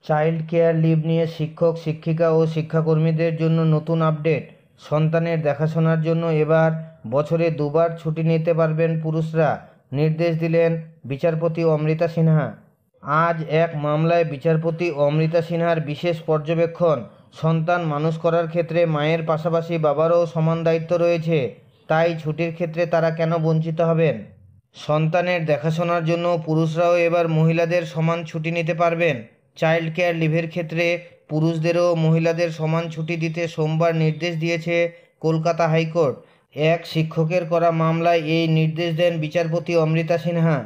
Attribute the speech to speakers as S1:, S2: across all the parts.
S1: Child care leave নিয়ে শিক্ষক শিক্ষিকা ও শিক্ষাকর্মীদের জন্য নতুন আপডেট। সন্তানের দেখাশোনার জন্য এবার বছরে দুবার ছুটি নিতে পারবেন পুরুষরা, নির্দেশ দিলেন বিচারপতি অমৃতা সিনহা। আজ এক মামলায় বিচারপতি অমৃতা সিনহার বিশেষ পর্যবেক্ষণ, সন্তান মানুষ করার ক্ষেত্রে মায়ের পাশাপাশি বাবারও সমান দায়িত্ব রয়েছে, তাই ছুটির ক্ষেত্রে তারা কেন বঞ্চিত হবেন। সন্তানের দেখাশোনার জন্য পুরুষরাও এবার মহিলাদের সমান ছুটি নিতে পারবেন। চাইল্ড কেয়ার লিভের ক্ষেত্রে পুরুষদেরও মহিলাদের সমান ছুটি দিতে সোমবার নির্দেশ দিয়েছে কলকাতা হাইকোর্ট। এক শিক্ষকের করা মামলায় এই নির্দেশ দেন বিচারপতি অমৃতা সিনহা।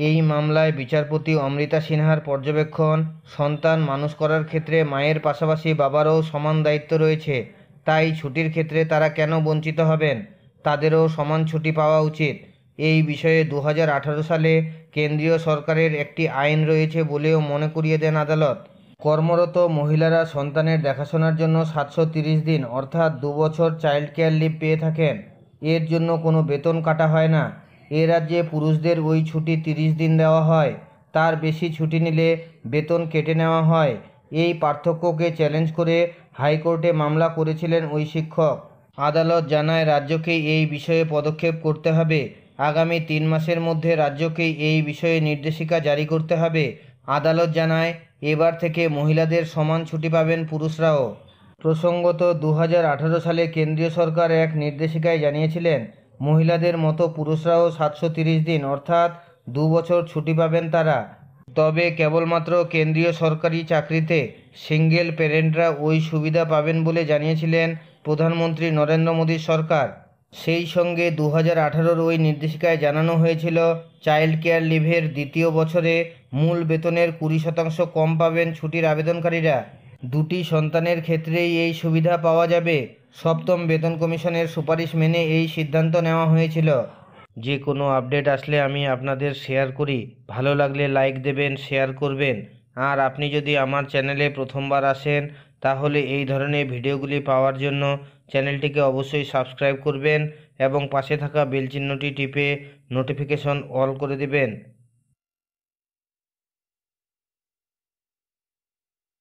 S1: এই মামলায় বিচারপতি অমৃতা সিনহার পর্যবেক্ষণ, সন্তান মানুষ করার ক্ষেত্রে মায়ের পাশাপাশি বাবারও সমান দায়িত্ব রয়েছে, তাই ছুটির ক্ষেত্রে তারা কেন বঞ্চিত হবেন, তাদেরও সমান ছুটি পাওয়া উচিত। এই বিষয়ে 2018 সালে কেন্দ্রীয় সরকারের একটি আইন রয়েছে বলেও মনে করিয়ে দেন আদালত। কর্মরত মহিলারা সন্তানের দেখাশোনার জন্য 730 দিন অর্থাৎ 2 বছর চাইল্ড কেয়ার লিভ পেয়ে থাকেন। এর জন্য কোনো বেতন কাটা হয় না। এ রাজ্যে পুরুষদের ওই ছুটি 30 দিন দেওয়া হয়, তার বেশি ছুটি নিলে বেতন কেটে নেওয়া হয়। এই পার্থক্যকে চ্যালেঞ্জ করে হাইকোর্টে মামলা করেছিলেন ওই শিক্ষক। আদালত জানায় রাজ্যকে এই বিষয়ে পদক্ষেপ করতে হবে। আগামী 3 মাসের মধ্যে রাজ্যকে এই বিষয়ে নির্দেশিকা জারি করতে হবে। আদালত জানায় এবার থেকে মহিলাদের সমান ছুটি পাবেন পুরুষরাও। প্রসঙ্গত 2018 সালে কেন্দ্রীয় সরকার এক নির্দেশিকায় জানিয়েছিলেন মহিলাদের মতো পুরুষরাও 730 দিন অর্থাৎ 2 বছর ছুটি পাবেন তারা। তবে কেবলমাত্র কেন্দ্রীয় সরকারি চাকরিতে সিঙ্গেল প্যারেন্টরা ওই সুবিধা পাবেন বলে জানিয়েছিলেন প্রধানমন্ত্রী নরেন্দ্র মোদীর সরকার। সেই সঙ্গে 2018 ওই নির্দেশিকায় জানানো হয়েছিল চাইল্ড কেয়ার লিভের দ্বিতীয় বছরে মূল বেতনের 20% কম পাবেন ছুটির আবেদনকারীরা। দুটি সন্তানের ক্ষেত্রেই এই সুবিধা পাওয়া যাবে। সপ্তম বেতন কমিশনের সুপারিশ মেনে এই সিদ্ধান্ত নেওয়া হয়েছিল। যে কোনো আপডেট আসলে আমি আপনাদের শেয়ার করি। ভালো লাগলে লাইক দেবেন, শেয়ার করবেন। আর আপনি যদি আমার চ্যানেলে প্রথমবার আসেন তাহলে এই ধরনের ভিডিওগুলি পাওয়ার জন্য চ্যানেলটিকে অবশ্যই সাবস্ক্রাইব করবেন এবং পাশে থাকা বেল চিহ্নটি টিপে নোটিফিকেশন অল করে দেবেন।